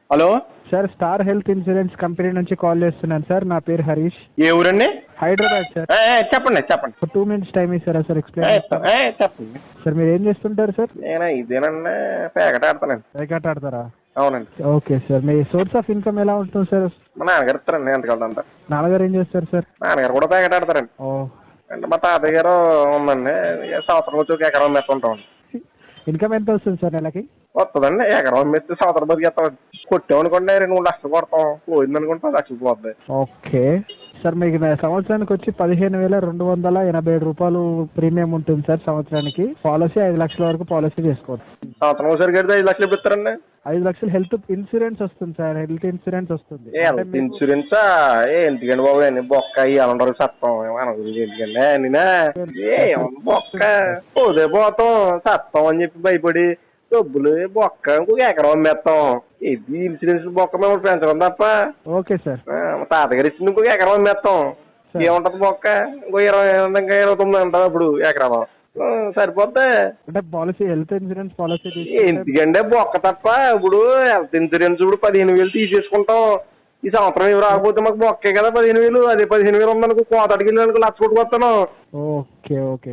Hello sir star health insurance company నుంచి call చేస్తున్నాను sir. నా పేరు హరీష్. ఏ ఊరండి? హైదరాబాద్ సార్. చెప్పండి చెప్పండి. 2 minutes టైం ఇస్తారా సార్? ఎక్స్ప్లెయిన్ చెప్పండి. సార్ మీరు ఏం చేస్తుంటారు సార్? నేను ఇదేనండి పేకట ఆడతానండి. పేకాట ఆడతారా? అవునండి. Okay sir. Me source of income ఎలా ఉంటుంది సార్? మా నాన్నగారు ఇస్తారండి ఎంతకెళ్తా. నాన్నగారు ఏం చేస్తారు సార్? నాన్నగారు కూడా పేకట ఆడతారండి. ఓ, అంటే మా తాతయ్య గారు ఉందండి. సంవత్సరం వచ్చి ఒక ఎకరం మెత్తుంటాం. ఇన్కమ్ ఎంత వస్తుంది సార్ నెలకి? వస్తుందండి. ఎకరం మెత్తి సంవత్సరం బతికేస్తాం. కొట్టామనుకోండి 2 లక్షలు కొడతాం. పోయిందనుకోండి 10 లక్షలు పోతుంది. Okay sir. మీకు సంవత్సరానికి వచ్చి 15,287 రూపాయలు ప్రీమియం ఉంటుంది సార్ సంవత్సరానికి. పాలసీ 5 లక్షల వరకు పాలసీ చేసుకోవచ్చు. సంవత్సరం ఒకసారి కడితే 5 లక్షలు ఇస్తారండి. 5 లక్షలు హెల్త్ ఇన్సూరెన్స్ వస్తుంది సార్. హెల్త్ ఇన్సూరెన్స్ వస్తుంది. హెల్త్ ఇన్సూరెన్సా? ఎందుకండి బాబు అని బొక్క ఇవ్వాలంటారు సత్తం ఎందుకండి నేనా బొక్క పోతే పోతాం సత్తం అని చెప్పి భయపడి డబ్బులు బొక్క ఇంకొక ఎకరం అమ్మేస్తాం. ఇది ఇన్సూరెన్స్ బొక్క మేము పెంచడం తప్ప. Okay sir. తాతగారు ఇచ్చింది ఇంకొక ఎకరం అమ్మేస్తాం. ఏముంటది బొక్క? ఇంకో 29 ఉంటుంది అప్పుడు ఎకరం. సరిపోద్ది అంటే పాలసీ హెల్త్ ఇన్సూరెన్స్ పాలసీ ఎందుకంటే బొక్క తప్ప. ఇప్పుడు హెల్త్ ఇన్సూరెన్స్ ఇప్పుడు 15,000 తీసేసుకుంటాం. ఈ సంవత్సరం ఇవి రాకపోతే మాకు బొక్కే కదా 15,000. అదే 15,000 ఉందనుకో కోతడికి వెళ్ళి 1,00,000 కొట్టుకొస్తాను. Okay okay.